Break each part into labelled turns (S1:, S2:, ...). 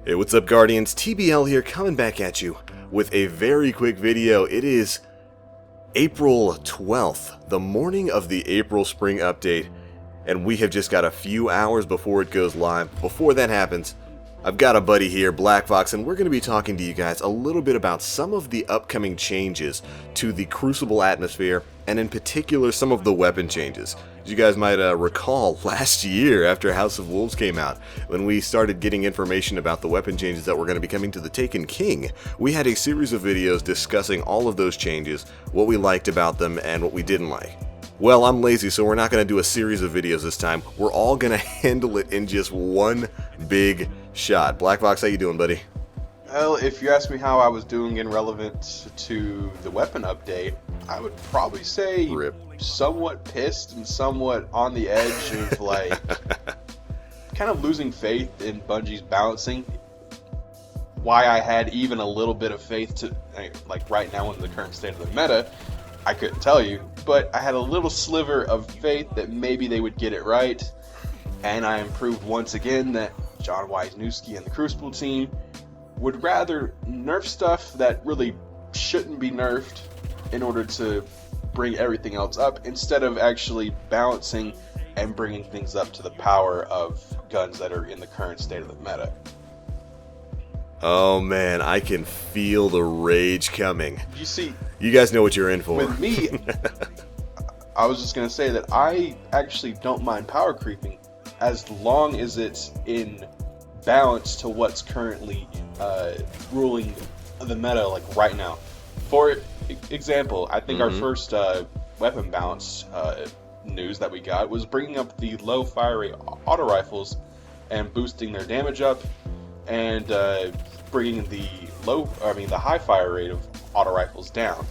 S1: Hey, what's up, Guardians? TBL here, coming back at you with a very quick video. It is April 12th, the morning of the April Spring Update, and we have just got a few hours before it goes live. Before that happens, I've got a buddy here, Blkvox, and we're going to be talking to you guys a little bit about some of the upcoming changes to the Crucible atmosphere, and in particular, some of the weapon changes. As you guys might recall, last year after House of Wolves came out, when we started getting information about the weapon changes that were going to be coming to the Taken King, we had a series of videos discussing all of those changes, what we liked about them, and what we didn't like. Well, I'm lazy, so we're not going to do a series of videos this time. We're all going to handle it in just one big shot. Blkvox, how you doing, buddy?
S2: Well, if you ask me how I was doing in relevance to the weapon update, I would probably say
S1: Rip.
S2: Somewhat pissed and somewhat on the edge of like kind of losing faith in Bungie's balancing. Why I had even a little bit of faith to like right now in the current state of the meta, I couldn't tell you, but I had a little sliver of faith that maybe they would get it right, and I improved once again that John Wisniewski and the Crucible team would rather nerf stuff that really shouldn't be nerfed in order to bring everything else up, instead of actually balancing and bringing things up to the power of guns that are in the current state of the meta.
S1: Oh man, I can feel the rage coming.
S2: You see,
S1: you guys know what you're in for.
S2: With me, I was just going to say that I actually don't mind power creeping as long as it's in balance to what's currently ruling the meta, like right now. For example, I think our first weapon balance news that we got was bringing up the low fire rate auto rifles and boosting their damage up, and bringing the high fire rate of auto rifles down.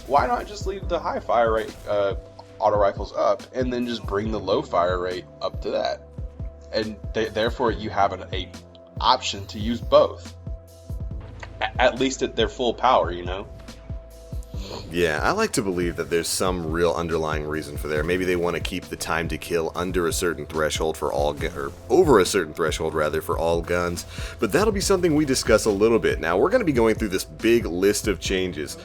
S2: Why not just leave the high fire rate auto rifles up and then just bring the low fire rate up to that? And therefore you have an option to use both, at least at their full power, you know?
S1: Yeah, I like to believe that there's some real underlying reason for there. Maybe they want to keep the time to kill under a certain threshold for all, or over a certain threshold rather, for all guns. But that'll be something we discuss a little bit. Now, we're going to be going through this big list of changes.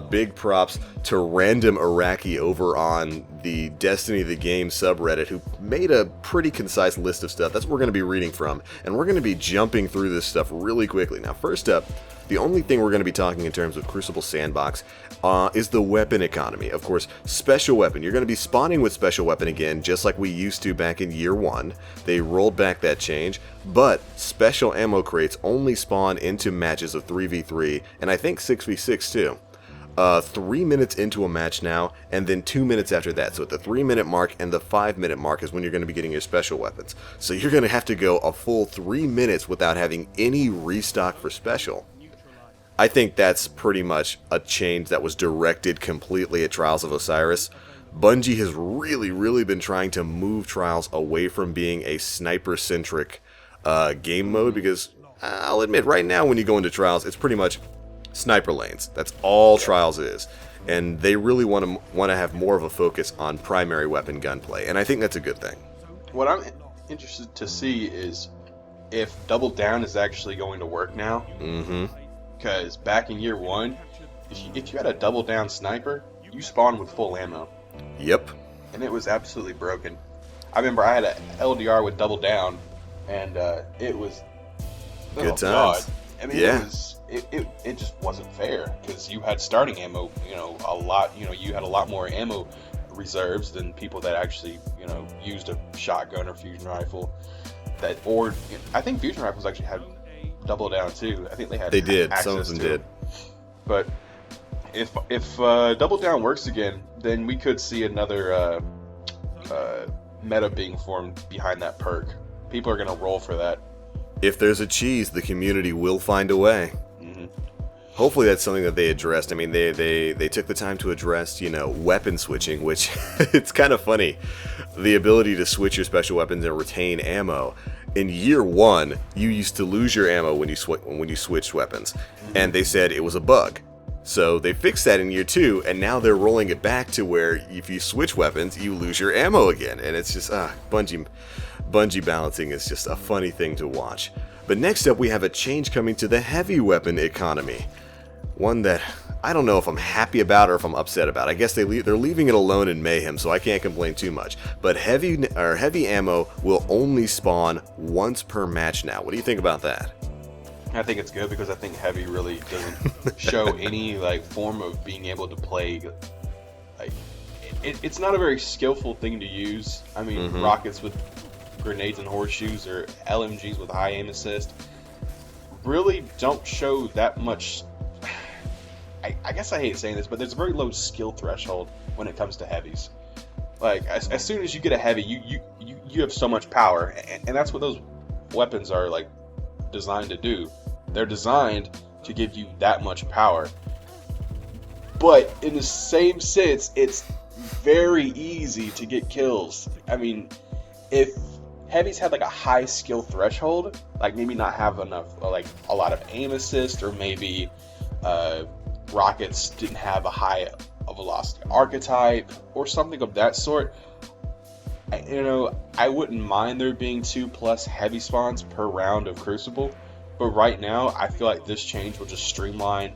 S1: Big props to Random Iraqi over on the Destiny the Game subreddit, who made a pretty concise list of stuff. That's what we're going to be reading from. And we're going to be jumping through this stuff really quickly. Now, first up, the only thing we're going to be talking in terms of Crucible Sandbox is the weapon economy. Of course, special weapon. You're going to be spawning with special weapon again, just like we used to back in year 1. They rolled back that change, but special ammo crates only spawn into matches of 3v3, and I think 6v6 too. 3 minutes into a match now, and then 2 minutes after that. So at the 3-minute mark and the 5-minute mark is when you're going to be getting your special weapons. So you're going to have to go a full 3 minutes without having any restock for special. I think that's pretty much a change that was directed completely at Trials of Osiris. Bungie has really been trying to move Trials away from being a sniper-centric game mode, because I'll admit, right now when you go into Trials, it's pretty much sniper lanes. That's all Trials is. And they really want to have more of a focus on primary weapon gunplay, and I think that's a good thing. What
S2: I'm interested to see is if Double Down is actually going to work now. Because back in year 1, if you had a Double Down sniper, you spawned with full ammo.
S1: Yep.
S2: And it was absolutely broken. I remember I had an LDR with Double Down, and it was
S1: good times.
S2: God. I mean,
S1: yeah.
S2: It just wasn't fair, because you had starting ammo, a lot. You had a lot more ammo reserves than people that actually, used a shotgun or fusion rifle. I think fusion rifles actually had Double Down too. I think they had.
S1: They did. Some of them did.
S2: But if Double Down works again, then we could see another meta being formed behind that perk. People are gonna roll for that.
S1: If there's a cheese, the community will find a way. Hopefully that's something that they addressed. I mean, they took the time to address, weapon switching, which it's kind of funny. The ability to switch your special weapons and retain ammo. In year 1, you used to lose your ammo when you switched weapons, and they said it was a bug. So they fixed that in year 2, and now they're rolling it back to where if you switch weapons, you lose your ammo again. And it's just, Bungie Bungee balancing is just a funny thing to watch. But next up we have a change coming to the heavy weapon economy. One that I don't know if I'm happy about or if I'm upset about. I guess they're leaving it alone in Mayhem, so I can't complain too much. But heavy ammo will only spawn once per match now. What do you think about that?
S2: I think it's good because I think heavy really doesn't show any like form of being able to play. Like, it's not a very skillful thing to use. I mean, rockets with grenades and horseshoes or LMGs with high aim assist really don't show that much. I guess I hate saying this, but there's a very low skill threshold when it comes to heavies. Like as soon as you get a heavy, you have so much power, and that's what those weapons are like designed to do. They're designed to give you that much power. But in the same sense, it's very easy to get kills. I mean, if heavies had like a high skill threshold, like maybe not have enough, like a lot of aim assist, or maybe rockets didn't have a high velocity archetype or something of that sort, I wouldn't mind there being 2+ heavy spawns per round of Crucible. But right now, I feel like this change will just streamline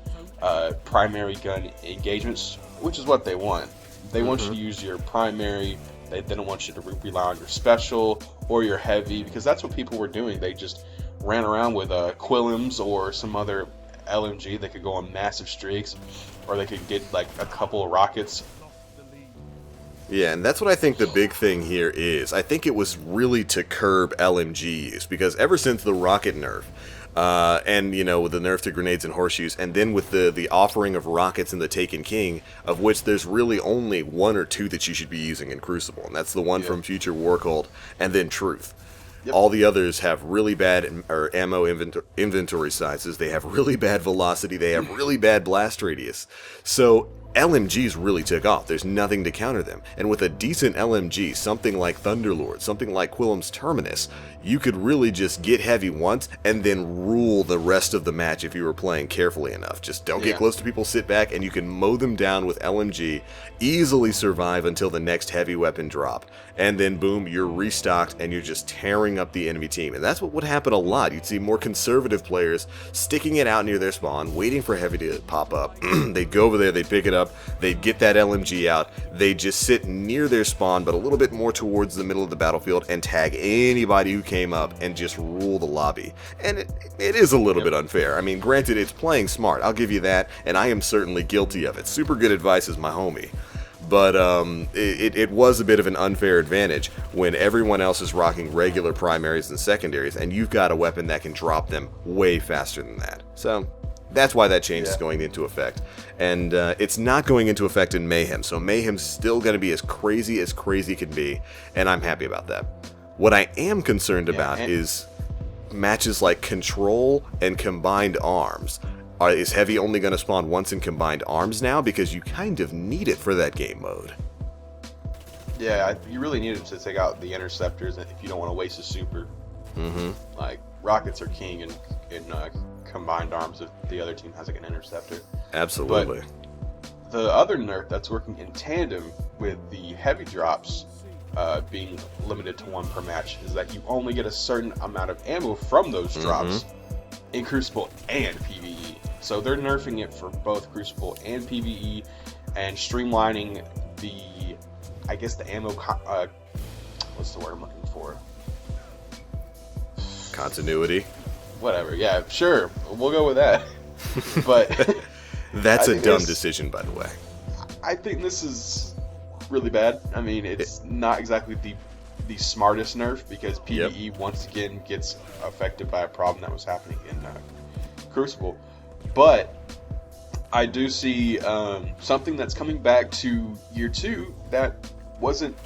S2: primary gun engagements, which is what they want. They want you to use your primary. They don't want you to rely on your special or your heavy, because that's what people were doing. They just ran around with Quilliams or some other LMG. They could go on massive streaks, or they could get like a couple of rockets.
S1: Yeah, and that's what I think the big thing here is. I think it was really to curb LMG use, because ever since the rocket nerf, and with the nerf to grenades and horseshoes, and then with the offering of rockets in the Taken King, of which there's really only 1 or 2 that you should be using in Crucible, and that's the one from Future War Cult and then Truth. Yep. All the others have really bad ammo inventory sizes. They have really bad velocity. They have really bad blast radius. So LMGs really took off. There's nothing to counter them. And with a decent LMG, something like Thunderlord, something like Quillam's Terminus, you could really just get heavy once and then rule the rest of the match if you were playing carefully enough. Just don't get close to people, sit back, and you can mow them down with LMG, easily survive until the next heavy weapon drop. And then boom, you're restocked and you're just tearing up the enemy team. And that's what would happen a lot. You'd see more conservative players sticking it out near their spawn, waiting for heavy to pop up. They'd go over there, they'd pick it up, they'd get that LMG out, they'd just sit near their spawn, but a little bit more towards the middle of the battlefield, and tag anybody who came up and just rule the lobby. And it is a little bit unfair. I mean, granted, it's playing smart, I'll give you that, and I am certainly guilty of it. Super good advice is my homie. But it was a bit of an unfair advantage when everyone else is rocking regular primaries and secondaries, and you've got a weapon that can drop them way faster than that. So that's why that change is going into effect. And it's not going into effect in Mayhem, so Mayhem's still going to be as crazy can be, and I'm happy about that. What I am concerned about is matches like Control and Combined Arms. Is Heavy only going to spawn once in Combined Arms now? Because you kind of need it for that game mode.
S2: Yeah, you really need it to take out the interceptors if you don't want to waste a super. Like, rockets are king in Combined Arms if the other team has like an interceptor.
S1: Absolutely.
S2: But the other nerf that's working in tandem with the heavy drops being limited to 1 per match is that you only get a certain amount of ammo from those drops in Crucible and PvE. So they're nerfing it for both Crucible and PvE, and streamlining the ammo, what's the word I'm looking for?
S1: Continuity?
S2: Whatever, yeah, sure, we'll go with that. But
S1: that's a dumb decision, by the way.
S2: I think this is really bad. I mean, it's not exactly the smartest nerf, because PvE once again gets affected by a problem that was happening in Crucible. But I do see something that's coming back to Year 2 that wasn't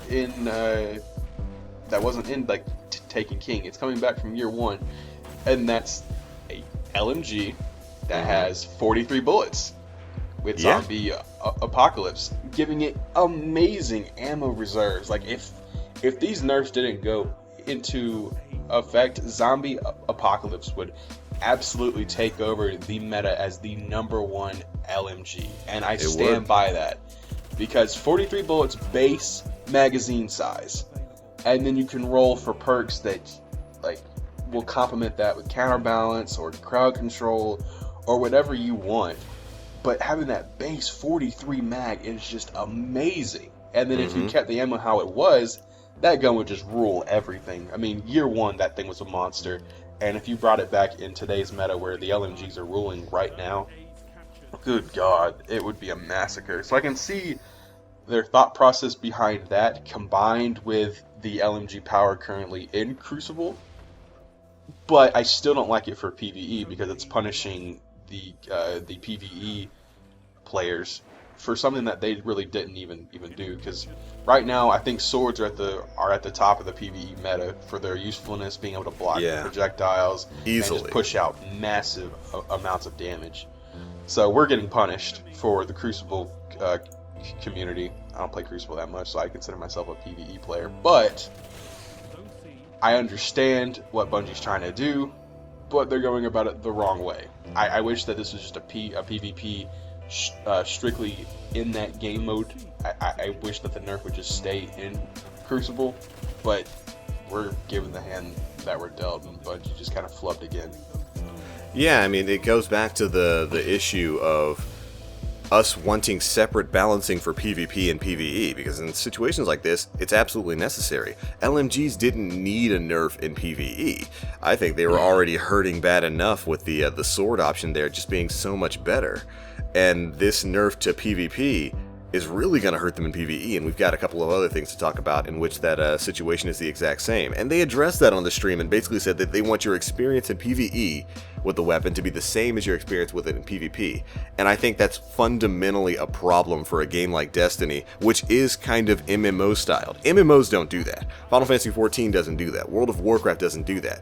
S2: in like Taken King. It's coming back from Year 1, and that's a LMG that has 43 bullets with zombie apocalypse, giving it amazing ammo reserves. Like if these nerfs didn't go into effect, zombie apocalypse would absolutely take over the meta as the #1 LMG, and I stand by that, because 43 bullets base magazine size, and then you can roll for perks that like will complement that with counterbalance or crowd control or whatever you want. But having that base 43 mag is just amazing. And then if you kept the ammo how it was, that gun would just rule everything. I mean, year one, that thing was a monster. And if you brought it back in today's meta where the LMGs are ruling right now, good God, it would be a massacre. So I can see their thought process behind that combined with the LMG power currently in Crucible. But I still don't like it for PvE because it's punishing the PvE players for something that they really didn't even do. Because right now, I think swords are at the top of the PvE meta for their usefulness, being able to block projectiles
S1: easily,
S2: and just push out massive amounts of damage. So we're getting punished for the Crucible community. I don't play Crucible that much, so I consider myself a PvE player. But I understand what Bungie's trying to do, but they're going about it the wrong way. I wish that this was just a PvP strictly in that game mode. I wish that the nerf would just stay in Crucible, but we're given the hand that we're dealt, and Bungie just kind of flubbed again.
S1: Yeah, I mean, it goes back to the issue of us wanting separate balancing for PvP and PvE, because in situations like this, it's absolutely necessary. LMGs didn't need a nerf in PvE. I think they were already hurting bad enough with the sword option there just being so much better. And this nerf to PvP is really going to hurt them in PvE, and we've got a couple of other things to talk about in which that situation is the exact same. And they addressed that on the stream and basically said that they want your experience in PvE with the weapon to be the same as your experience with it in PvP. And I think that's fundamentally a problem for a game like Destiny, which is kind of MMO styled. MMOs don't do that. Final Fantasy XIV doesn't do that. World of Warcraft doesn't do that.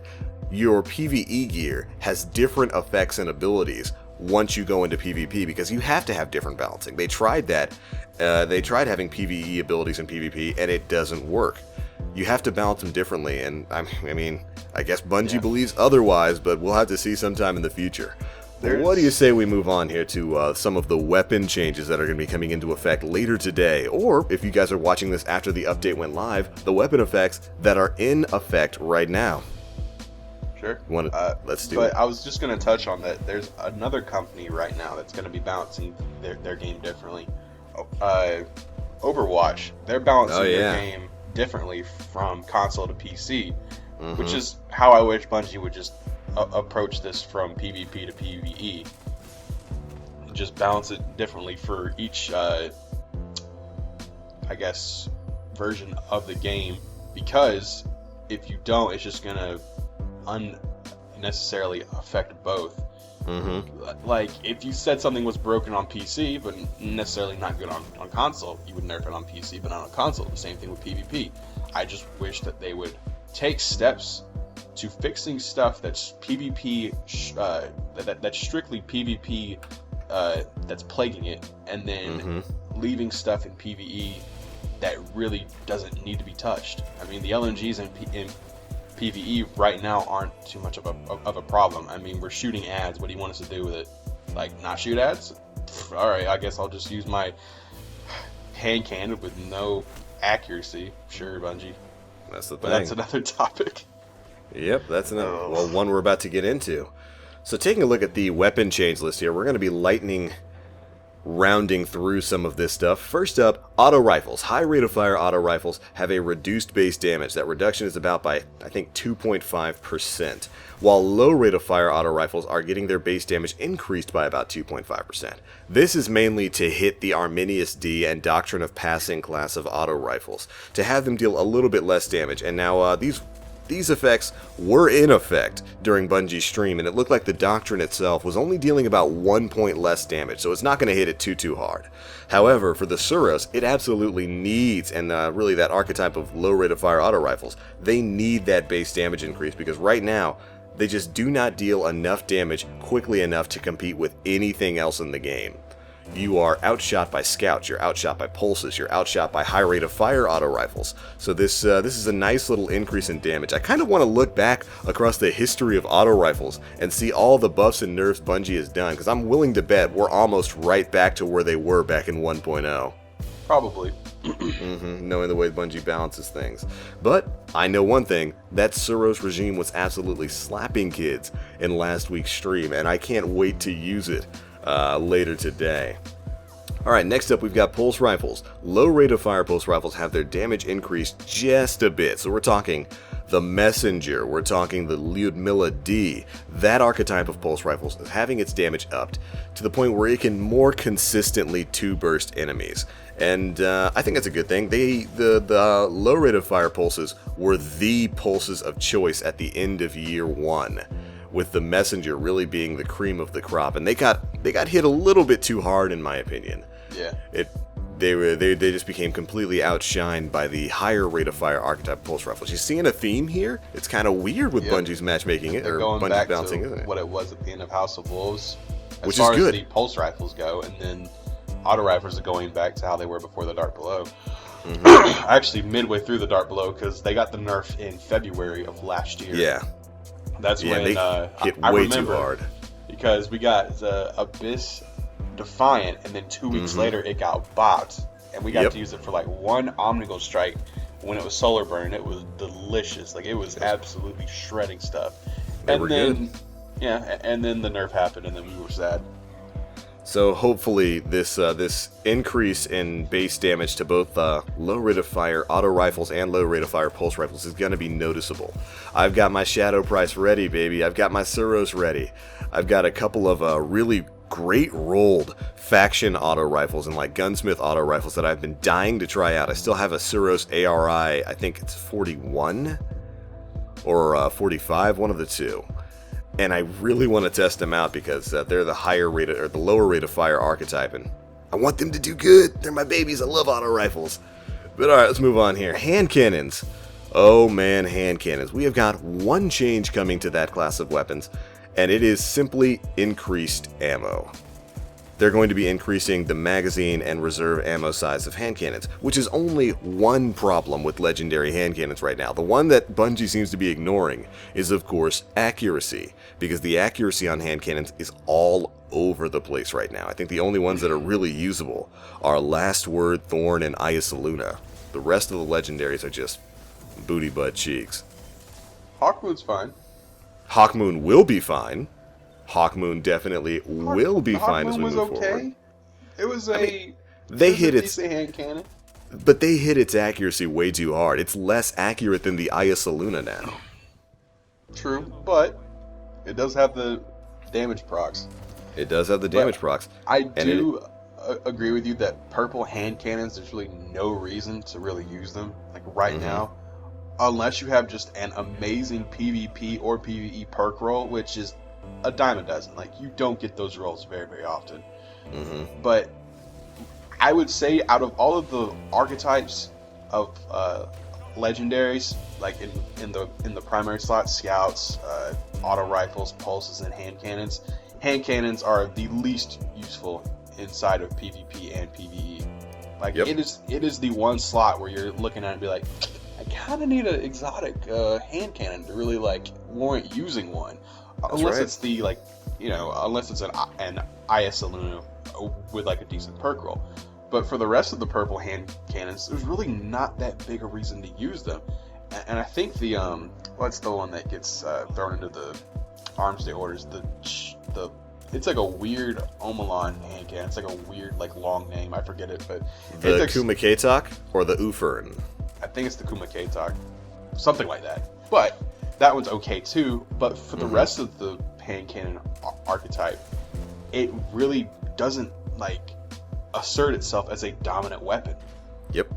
S1: Your PvE gear has different effects and abilities once you go into PvP, because you have to have different balancing. They tried that. They tried having PvE abilities in PvP, and it doesn't work. You have to balance them differently, and I mean, I guess Bungie believes otherwise, but we'll have to see sometime in the future. What do you say we move on here to some of the weapon changes that are going to be coming into effect later today, or if you guys are watching this after the update went live, the weapon effects that are in effect right now?
S2: Sure.
S1: Let's do it.
S2: But I was just going to touch on that. There's another company right now that's going to be balancing their game differently. Overwatch. They're balancing their game differently from console to PC, which is how I wish Bungie would just approach this from PvP to PvE. Just balance it differently for each, I guess, version of the game. Because if you don't, it's just going to unnecessarily affect both. Like, if you said something was broken on PC but necessarily not good on console, you would nerf it on PC but not on console. The same thing with PvP. I just wish that they would take steps to fixing stuff that's PvP, that's strictly PvP, that's plaguing it, and then leaving stuff in PvE that really doesn't need to be touched. I mean, the LNGs in PvE right now aren't too much of a problem. I mean, we're shooting ads. What do you want us to do with it? Like, not shoot ads? Alright, I guess I'll just use my hand cannon with no accuracy. Sure, Bungie.
S1: That's the thing.
S2: But that's another topic.
S1: Yep, that's another one we're about to get into. So taking a look at the weapon change list here, we're going to be rounding through some of this stuff. First up, auto rifles. High rate of fire auto rifles have a reduced base damage. That reduction is about by, I think, 2.5%, while low rate of fire auto rifles are getting their base damage increased by about 2.5%. This is mainly to hit the Arminius D and Doctrine of Passing class of auto rifles, to have them deal a little bit less damage. And now these effects were in effect during Bungie's stream, and it looked like the Doctrine itself was only dealing about 1 point less damage, so it's not going to hit it too hard. However, for the Suros, it absolutely needs, and really that archetype of low rate of fire auto rifles, they need that base damage increase, because right now, they just do not deal enough damage quickly enough to compete with anything else in the game. You are outshot by scouts, you're outshot by pulses, you're outshot by high rate of fire auto rifles. So this is a nice little increase in damage. I kind of want to look back across the history of auto rifles and see all the buffs and nerfs Bungie has done, because I'm willing to bet we're almost right back to where they were back in 1.0.
S2: Probably.
S1: Knowing the way Bungie balances things. But I know one thing, that Suros regime was absolutely slapping kids in last week's stream, and I can't wait to use it later today. Alright, next up we've got pulse rifles. Low rate of fire pulse rifles have their damage increased just a bit, so we're talking the Messenger, we're talking the Lyudmila D. That archetype of pulse rifles is having its damage upped to the point where it can more consistently two-burst enemies. And I think that's a good thing. The low rate of fire pulses were the pulses of choice at the end of year 1, with the Messenger really being the cream of the crop. And they got hit a little bit too hard, in my opinion.
S2: Yeah.
S1: They just became completely outshined by the higher rate of fire archetype pulse rifles. You seeing a theme here? It's kind of weird with Bungie's matchmaking it,
S2: They're
S1: or
S2: going
S1: Bungie's
S2: back
S1: balancing,
S2: to
S1: isn't it?
S2: what it was at the end of House of Wolves,
S1: Which is good.
S2: As far as the pulse rifles go, and then auto rifles are going back to how they were before the Dark Below. Actually, midway through the Dark Below, because they got the nerf in February of last year.
S1: Yeah.
S2: That's when
S1: they hit
S2: I
S1: way
S2: remember,
S1: too hard.
S2: Because we got the Abyss Defiant, and then 2 weeks later it got bopped, and we got to use it for like one Omnigul strike when it was Solar Burn. It was delicious. Like, it was absolutely shredding stuff.
S1: They were good.
S2: Yeah, and then the nerf happened, and then we were sad.
S1: So hopefully this increase in base damage to both low rate of fire auto rifles and low rate of fire pulse rifles is going to be noticeable. I've got my Shadow Price ready, baby. I've got my Suros ready. I've got a couple of really great rolled faction auto rifles and like gunsmith auto rifles that I've been dying to try out. I still have a Suros ARI, I think it's 41 or 45, one of the two. And I really want to test them out because they're the higher rate or the lower rate of fire archetype, and I want them to do good. They're my babies. I love auto rifles. But alright, let's move on here. Hand cannons. Oh man, hand cannons. We have got one change coming to that class of weapons, and it is simply increased ammo. They're going to be increasing the magazine and reserve ammo size of hand cannons, which is only one problem with legendary hand cannons right now. The one that Bungie seems to be ignoring is, of course, accuracy, because the accuracy on hand cannons is all over the place right now. I think the only ones that are really usable are Last Word, Thorn, and Iasaluna. The rest of the legendaries are just booty butt cheeks.
S2: Hawkmoon's fine.
S1: Hawkmoon will be fine. Hawkmoon definitely will be fine as we move forward.
S2: It was
S1: they hit its
S2: decent hand cannon,
S1: but they hit its accuracy way too hard. It's less accurate than the Iasaluna now.
S2: True, but it does have the damage procs.
S1: It does have the damage procs.
S2: I do agree with you that purple hand cannons, there's really no reason to really use them like right now, unless you have just an amazing PvP or PvE perk roll, which is a dime a dozen. Like, you don't get those rolls very, very often. But I would say out of all of the archetypes of legendaries, like in the primary slot, scouts, auto rifles, pulses, and hand cannons are the least useful inside of PvP and PvE. Like, it is the one slot where you're looking at it and be like, I kind of need an exotic hand cannon to really like warrant using one. Unless it's the unless it's an Iasaluna with like a decent perk roll. But for the rest of the purple hand cannons, there's really not that big a reason to use them. And I think the what's the one that gets thrown into the arms day orders? The it's like a weird Omalon hand cannon. It's like a weird like long name. I forget it, but
S1: the Kumakatok or the Ufern.
S2: I think it's the Kumakatok, something like that. But that one's okay too, but for the rest of the hand cannon archetype, it really doesn't like assert itself as a dominant weapon.
S1: Yep.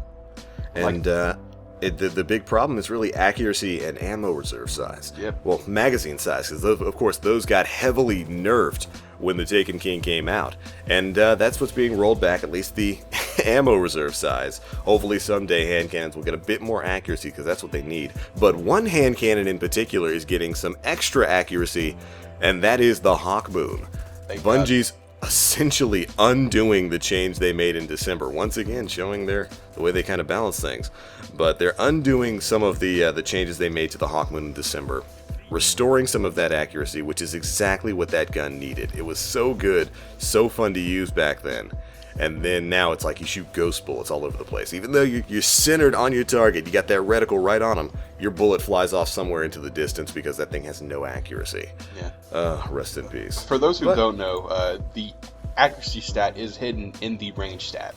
S1: And the big problem is really accuracy and ammo reserve size.
S2: Yep. Well,
S1: magazine size, because of course those got heavily nerfed when the Taken King came out, and that's what's being rolled back, at least the ammo reserve size. Hopefully someday hand cannons will get a bit more accuracy, because that's what they need. But one hand cannon in particular is getting some extra accuracy, and that is the Hawkmoon. Bungie's essentially undoing the change they made in December, once again showing the way they kind of balance things. But they're undoing some of the changes they made to the Hawkmoon in December, restoring some of that accuracy, which is exactly what that gun needed. It was so good, so fun to use back then, And then now it's like you shoot ghost bullets all over the place. Even though you're centered on your target, you got that reticle right on them, your bullet flies off somewhere into the distance because that thing has no accuracy.
S2: Yeah.
S1: Rest in peace.
S2: For those who don't know, the accuracy stat is hidden in the range stat.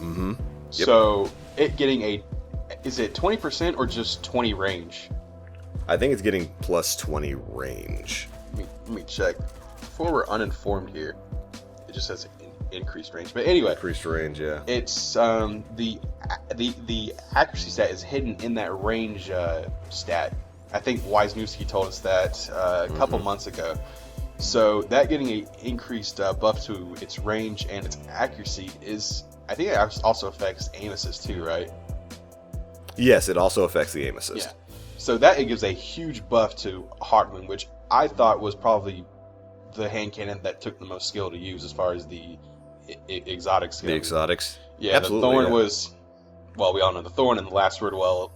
S1: Mm-hmm. Yep.
S2: So it getting is it 20% or just 20 range?
S1: I think it's getting plus 20 range.
S2: Let me check. Before we're uninformed here, it just says increased range. But anyway,
S1: increased range, yeah.
S2: It's the accuracy stat is hidden in that range stat. I think Wisniewski told us that a couple months ago. So that getting a increased buff to its range and its accuracy is, I think it also affects aim assist too, right?
S1: Yes, it also affects the aim assist.
S2: Yeah. So that it gives a huge buff to Hawkmoon, which I thought was probably the hand cannon that took the most skill to use as far as the exotic skill.
S1: The exotics?
S2: Yeah,
S1: absolutely,
S2: the Thorn was, well, we all know the Thorn and the Last Word, well,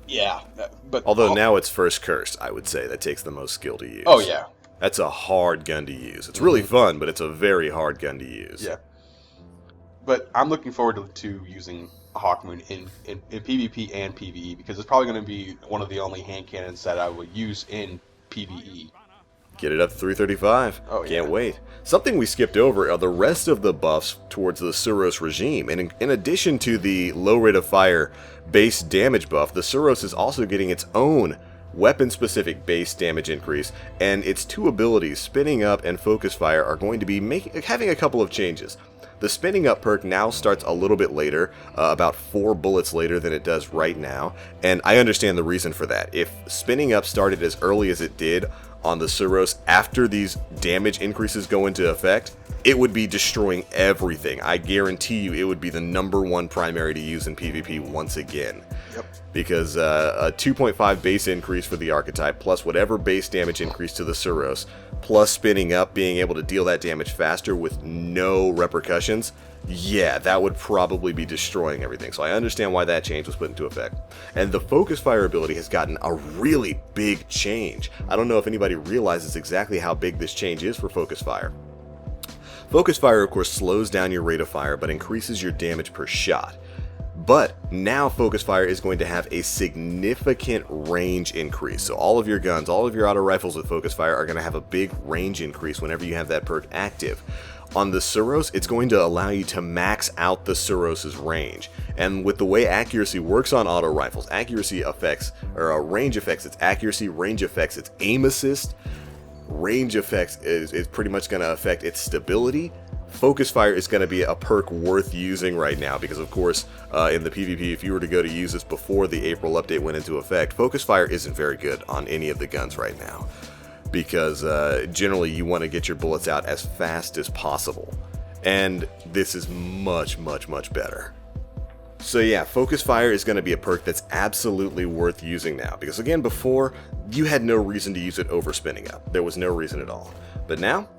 S2: yeah. But
S1: although now it's First Curse, I would say, that takes the most skill to use.
S2: Oh, yeah.
S1: That's a hard gun to use. It's really fun, but it's a very hard gun to use.
S2: Yeah. But I'm looking forward to using Hawkmoon in PvP and PvE, because it's probably going to be one of the only hand cannons that I would use in PvE.
S1: Get it up to 335.
S2: Oh, yeah.
S1: Can't wait. Something we skipped over are the rest of the buffs towards the Suros regime. And in addition to the low rate of fire base damage buff, the Suros is also getting its own weapon-specific base damage increase, and its two abilities, Spinning Up and Focus Fire, are going to be having a couple of changes. The Spinning Up perk now starts a little bit later, about 4 bullets later than it does right now, and I understand the reason for that. If Spinning Up started as early as it did on the Suros after these damage increases go into effect, it would be destroying everything. I guarantee you it would be the #1 primary to use in PvP once again.
S2: Yep.
S1: Because a 2.5 base increase for the archetype, plus whatever base damage increase to the Suros, plus Spinning Up, being able to deal that damage faster with no repercussions, yeah, that would probably be destroying everything. So I understand why that change was put into effect. And the Focus Fire ability has gotten a really big change. I don't know if anybody realizes exactly how big this change is for Focus Fire. Focus Fire, of course, slows down your rate of fire, but increases your damage per shot. But now Focus Fire is going to have a significant range increase. So all of your guns, all of your auto rifles with Focus Fire are going to have a big range increase whenever you have that perk active. On the Suros, it's going to allow you to max out the Suros' range. And with the way accuracy works on auto rifles, accuracy affects, or range affects its accuracy, range affects its aim assist, range effects is pretty much going to affect its stability. Focus Fire is going to be a perk worth using right now because, of course, in the PvP, if you were to go to use this before the April update went into effect, Focus Fire isn't very good on any of the guns right now because generally you want to get your bullets out as fast as possible, and this is much, much, much better. So yeah, Focus Fire is going to be a perk that's absolutely worth using now because, again, before, you had no reason to use it over Spinning Up. There was no reason at all. But now,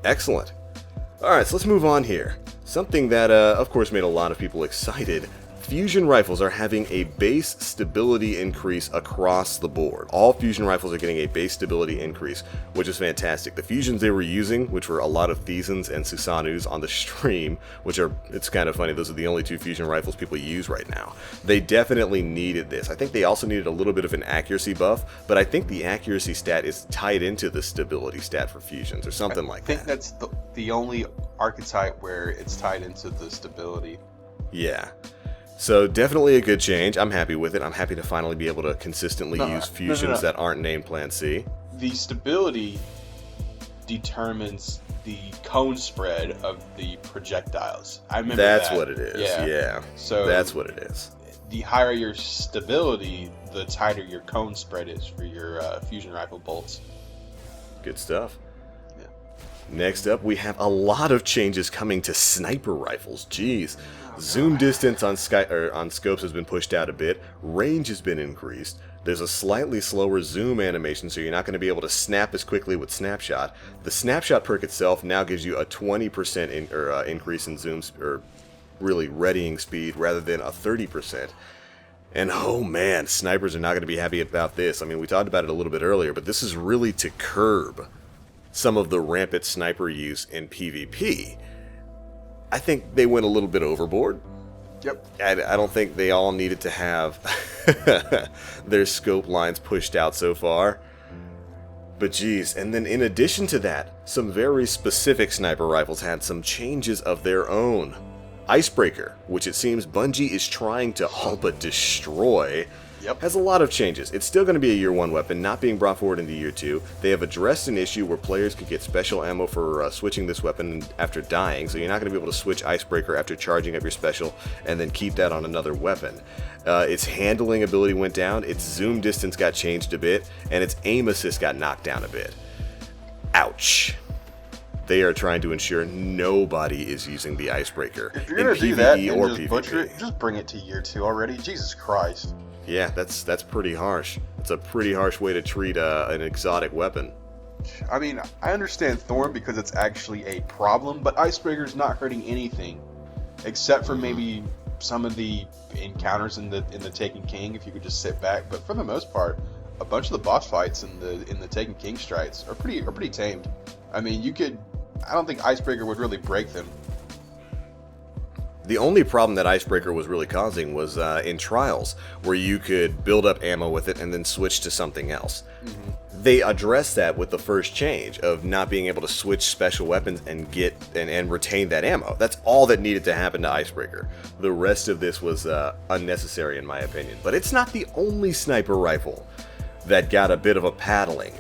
S1: excellent. Alright, so let's move on here. Something that, of course, made a lot of people excited. Fusion rifles are having a base stability increase across the board. All fusion rifles are getting a base stability increase, which is fantastic. The fusions they were using, which were a lot of Thesans and Susanus on the stream, which are, it's kind of funny, those are the only 2 fusion rifles people use right now. They definitely needed this. I think they also needed a little bit of an accuracy buff, but I think the accuracy stat is tied into the stability stat for fusions or something like that.
S2: I think that's the only archetype where it's tied into the stability.
S1: Yeah. So definitely a good change. I'm happy with it. I'm happy to finally be able to consistently use fusions that aren't named Plan C.
S2: The stability determines the cone spread of the projectiles. I remember
S1: that's
S2: that.
S1: What it is. Yeah.
S2: So
S1: that's what it is.
S2: The higher your stability, the tighter your cone spread is for your fusion rifle bolts.
S1: Good stuff. Yeah. Next up, we have a lot of changes coming to sniper rifles. Jeez. Zoom distance on scopes has been pushed out a bit, range has been increased, there's a slightly slower zoom animation so you're not going to be able to snap as quickly with Snapshot. The Snapshot perk itself now gives you a 20% increase in zoom, or really readying speed, rather than a 30%. And oh man, snipers are not going to be happy about this. I mean, we talked about it a little bit earlier, but this is really to curb some of the rampant sniper use in PvP. I think they went a little bit overboard.
S2: Yep.
S1: I don't think they all needed to have their scope lines pushed out so far. But geez, and then in addition to that, some very specific sniper rifles had some changes of their own. Icebreaker, which it seems Bungie is trying to all but destroy, has a lot of changes. It's still going to be a Year 1 weapon, not being brought forward into Year 2. They have addressed an issue where players could get special ammo for switching this weapon after dying, so you're not going to be able to switch Icebreaker after charging up your special and then keep that on another weapon. Its handling ability went down, its zoom distance got changed a bit, and its aim assist got knocked down a bit. Ouch. They are trying to ensure nobody is using the Icebreaker
S2: If you're
S1: in
S2: going to do that
S1: PvE or
S2: and just butcher
S1: PvP.
S2: it, just bring it to Year 2 already. Jesus Christ.
S1: Yeah, that's pretty harsh. It's a pretty harsh way to treat an exotic weapon.
S2: I mean, I understand Thorn because it's actually a problem, but Icebreaker's not hurting anything, except for maybe some of the encounters in the Taken King. If you could just sit back, but for the most part, a bunch of the boss fights in the Taken King strikes are pretty tamed. I mean, I don't think Icebreaker would really break them.
S1: The only problem that Icebreaker was really causing was in Trials, where you could build up ammo with it and then switch to something else. They addressed that with the first change of not being able to switch special weapons and get and retain that ammo. That's all that needed to happen to Icebreaker. The rest of this was unnecessary in my opinion. But it's not the only sniper rifle that got a bit of a paddling.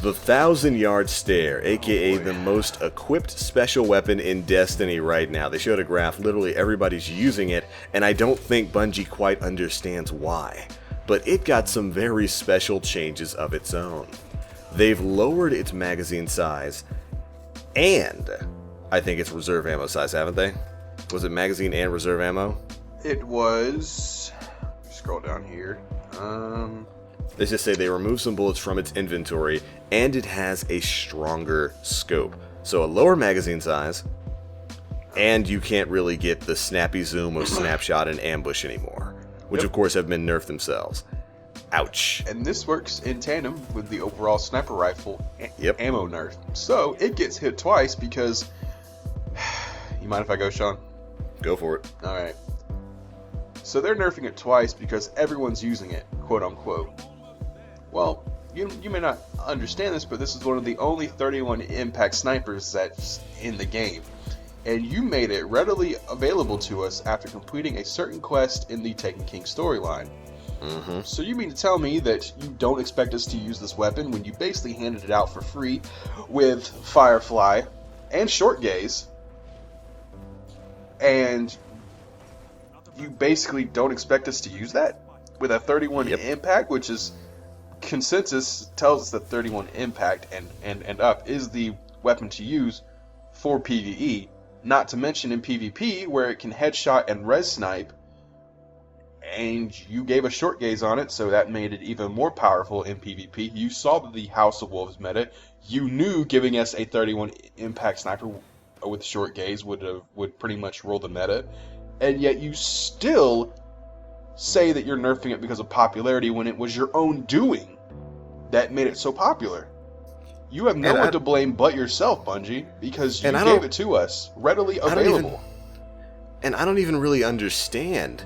S1: The 1,000-Yard Stair, aka the most equipped special weapon in Destiny right now. They showed a graph, literally everybody's using it, and I don't think Bungie quite understands why. But it got some very special changes of its own. They've lowered its magazine size, and I think its reserve ammo size, haven't they? Was it magazine and reserve ammo?
S2: It was... Scroll down here.
S1: Let's just say they removed some bullets from its inventory, and it has a stronger scope. So a lower magazine size, and you can't really get the snappy zoom of snapshot and ambush anymore, which of course have been nerfed themselves. Ouch.
S2: And this works in tandem with the overall sniper rifle ammo nerf. So it gets hit twice because... You mind if I go, Sean?
S1: Go for it.
S2: Alright. So they're nerfing it twice because everyone's using it, quote unquote. Well, you may not understand this, but this is one of the only 31 impact snipers that's in the game. And you made it readily available to us after completing a certain quest in the Taken King storyline. So you mean to tell me that you don't expect us to use this weapon when you basically handed it out for free with Firefly and Short Gaze, and you basically don't expect us to use that with a 31 impact, which is consensus tells us that 31 impact and up is the weapon to use for PvE, not to mention in PvP where it can headshot and res snipe, and you gave a Short Gaze on it, so that made it even more powerful in PvP. You saw the House of Wolves meta. You knew giving us a 31 impact sniper with Short Gaze would pretty much roll the meta, and yet you still say that you're nerfing it because of popularity when it was your own doing that made it so popular. You have no one to blame but yourself, Bungie, because you gave it to us readily available.
S1: And I don't even really understand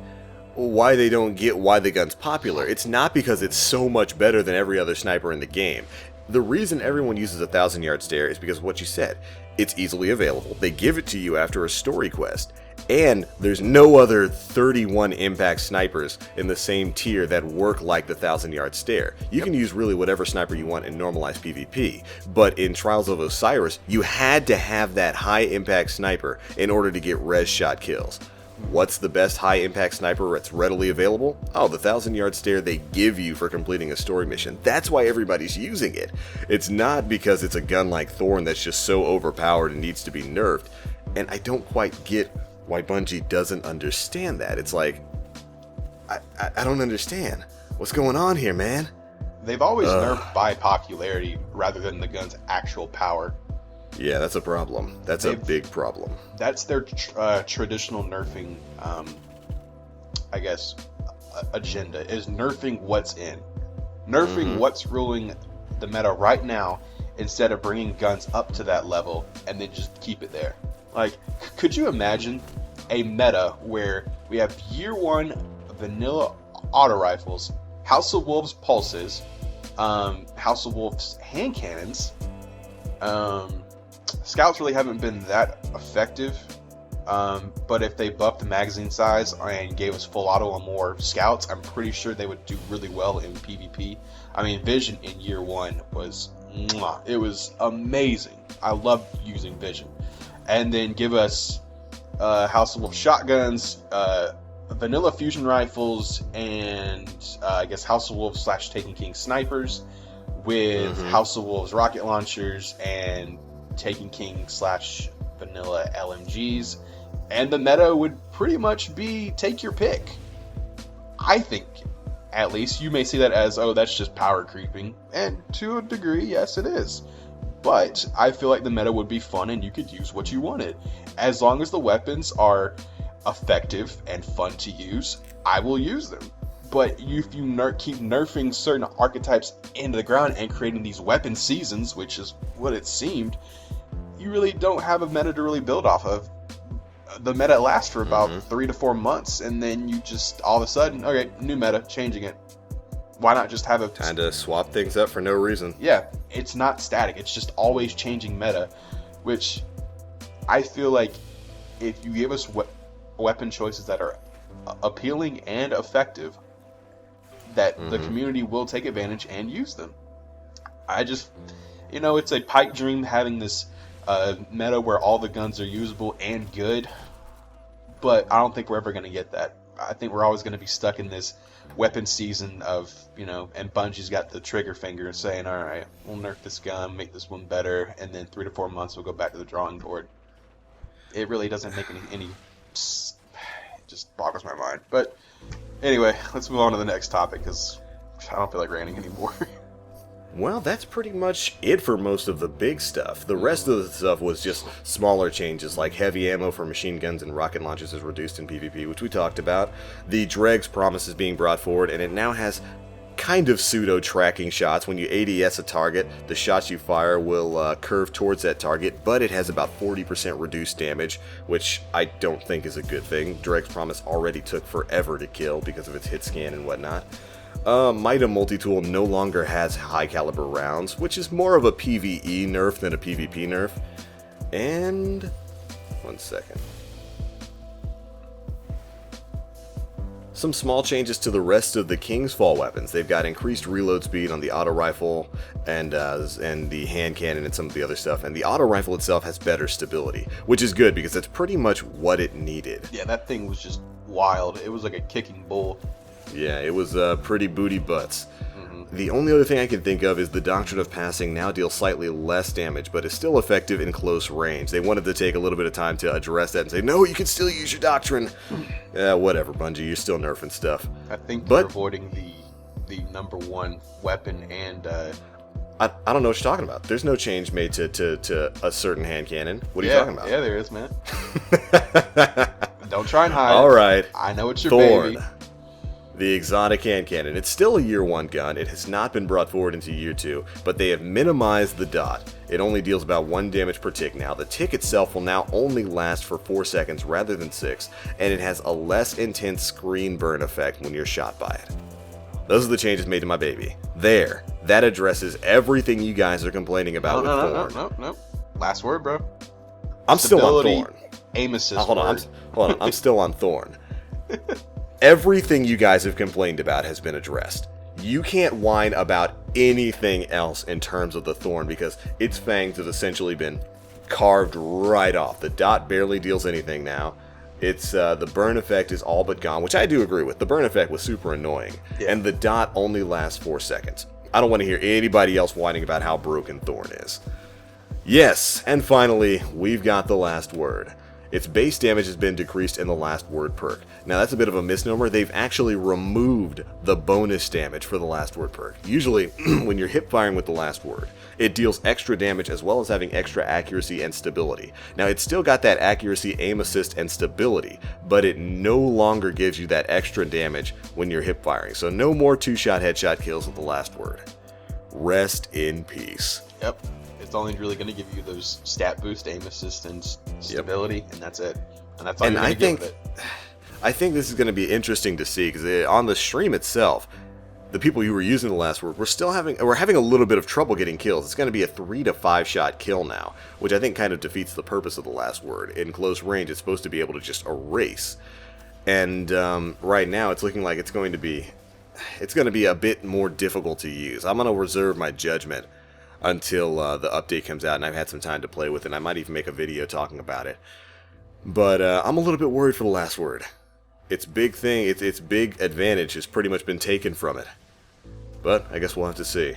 S1: why they don't get why the gun's popular. It's not because it's so much better than every other sniper in the game. The reason everyone uses a 1,000-Yard Stair is because of what you said. It's easily available. They give it to you after a story quest. And there's no other 31 impact snipers in the same tier that work like the 1,000-Yard Stair. You can use really whatever sniper you want in normalized PvP, but in Trials of Osiris, you had to have that high impact sniper in order to get res shot kills. What's the best high impact sniper that's readily available? Oh, the 1,000-Yard Stair they give you for completing a story mission. That's why everybody's using it. It's not because it's a gun like Thorn that's just so overpowered and needs to be nerfed. And I don't quite get why Bungie doesn't understand that. It's like, I don't understand. What's going on here, man?
S2: They've always nerfed by popularity rather than the gun's actual power.
S1: Yeah, that's a problem. That's a big problem.
S2: That's their traditional nerfing, I guess, agenda, is nerfing what's in. Nerfing what's ruling the meta right now instead of bringing guns up to that level and then just keep it there. Like, could you imagine a meta where we have year 1 vanilla auto rifles, House of Wolves pulses, House of Wolves hand cannons? Scouts really haven't been that effective, but if they buffed the magazine size and gave us full auto on more scouts, I'm pretty sure they would do really well in PvP. I mean, Vision in year 1 was, it was amazing. I loved using Vision. And then give us House of Wolves shotguns, vanilla fusion rifles, and I guess House of Wolves / Taken King snipers, with House of Wolves rocket launchers and Taken King / vanilla LMGs, and the meta would pretty much be take your pick. I think, at least, you may see that as, oh, that's just power creeping, and to a degree, yes, it is. But I feel like the meta would be fun and you could use what you wanted. As long as the weapons are effective and fun to use, I will use them. But if you keep nerfing certain archetypes into the ground and creating these weapon seasons, which is what it seemed, you really don't have a meta to really build off of. The meta lasts for about 3 to 4 months, and then you just all of a sudden, okay, new meta, changing it. Why not just have a
S1: kind of swap things up for no reason?
S2: Yeah, it's not static. It's just always changing meta, which I feel like if you give us weapon choices that are appealing and effective, that the community will take advantage and use them. I just, it's a pipe dream having this meta where all the guns are usable and good, but I don't think we're ever going to get that. I think we're always going to be stuck in this weapon season of, and Bungie's got the trigger finger saying, all right, we'll nerf this gun, make this one better, and then 3 to 4 months we'll go back to the drawing board. It really doesn't make any it just boggles my mind. But anyway, let's move on to the next topic, because I don't feel like ranting anymore.
S1: Well, that's pretty much it for most of the big stuff. The rest of the stuff was just smaller changes, like heavy ammo for machine guns and rocket launchers is reduced in PvP, which we talked about. The Dregs promise is being brought forward, and it now has kind of pseudo-tracking shots. When you ADS a target, the shots you fire will curve towards that target, but it has about 40% reduced damage, which I don't think is a good thing. Dregs promise already took forever to kill because of its hit scan and whatnot. Mida Multi-Tool no longer has high caliber rounds, which is more of a PvE nerf than a PvP nerf. And one second. Some small changes to the rest of the King's Fall weapons. They've got increased reload speed on the auto rifle and the hand cannon and some of the other stuff. And the auto rifle itself has better stability, which is good because that's pretty much what it needed.
S2: Yeah, that thing was just wild. It was like a kicking bull.
S1: Yeah, it was pretty booty butts. The only other thing I can think of is the Doctrine of Passing now deals slightly less damage, but is still effective in close range. They wanted to take a little bit of time to address that and say, no, you can still use your Doctrine. Whatever, Bungie, you're still nerfing stuff.
S2: I think they're avoiding the number one weapon and...
S1: I don't know what you're talking about. There's no change made to a certain hand cannon. What are you talking about?
S2: Yeah, there is, man. Don't try and hide.
S1: All right.
S2: I know it's your
S1: Thorn.
S2: baby.
S1: The exotic hand cannon. It's still a year 1 gun. It has not been brought forward into year 2, but they have minimized the dot. It only deals about 1 damage per tick now. The tick itself will now only last for 4 seconds rather than 6, and it has a less intense screen burn effect when you're shot by it. Those are the changes made to my baby. There. That addresses everything you guys are complaining about with Thorn.
S2: No. Last word, bro.
S1: I'm still on Thorn.
S2: Aim assist.
S1: Hold on. I'm still on Thorn. Everything you guys have complained about has been addressed. You can't whine about anything else in terms of the Thorn because its fangs have essentially been carved right off. The dot barely deals anything now. It's the burn effect is all but gone, which I do agree with. The burn effect was super annoying, and the dot only lasts 4 seconds. I don't want to hear anybody else whining about how broken Thorn is. Yes, and finally, we've got the last word. Its base damage has been decreased in the last word perk. Now that's a bit of a misnomer. They've actually removed the bonus damage for the last word perk. Usually, when you're hip firing with the last word, it deals extra damage as well as having extra accuracy and stability. Now it's still got that accuracy, aim assist, and stability, but it no longer gives you that extra damage when you're hip firing. So no more 2-shot headshot kills with the last word. rest in peace.
S2: Yep. It's only really going to give you those stat boost, aim assist, and stability, and that's it. And that's all you're going to get with it.
S1: I think this is going to be interesting to see, because on the stream itself, the people who were using the last word we're having a little bit of trouble getting kills. It's going to be a 3 to 5 shot kill now, which I think kind of defeats the purpose of the last word. In close range, it's supposed to be able to just erase. And right now, it's looking like it's going to be a bit more difficult to use. I'm going to reserve my judgment until the update comes out and I've had some time to play with it. And I might even make a video talking about it. But I'm a little bit worried for the last word. Its big thing, its big advantage has pretty much been taken from it. But I guess we'll have to see.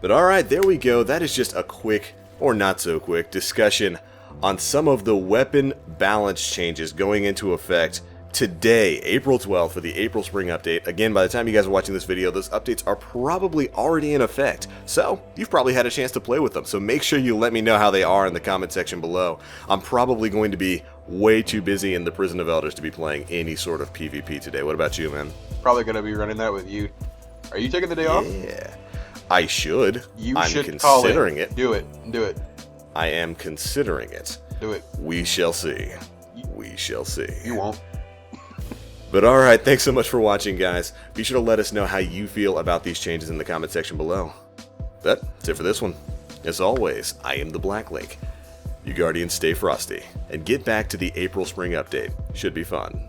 S1: But alright, there we go. That is just a quick, or not so quick, discussion on some of the weapon balance changes going into effect today, April 12th, for the April Spring update. Again, by the time you guys are watching this video, those updates are probably already in effect. So, you've probably had a chance to play with them. So make sure you let me know how they are in the comment section below. I'm probably going to be way too busy in the Prison of Elders to be playing any sort of PvP today. What about you, man?
S2: Probably going to be running that with you. Are you taking the day off?
S1: Yeah. I should.
S2: I'm considering it. Do it. Do it.
S1: I am considering it.
S2: Do it.
S1: We shall see. We shall see.
S2: You won't.
S1: But alright, thanks so much for watching, guys. Be sure to let us know how you feel about these changes in the comment section below. But that's it for this one. As always, I am the Black Link. You Guardians stay frosty, and get back to the April Spring update. Should be fun.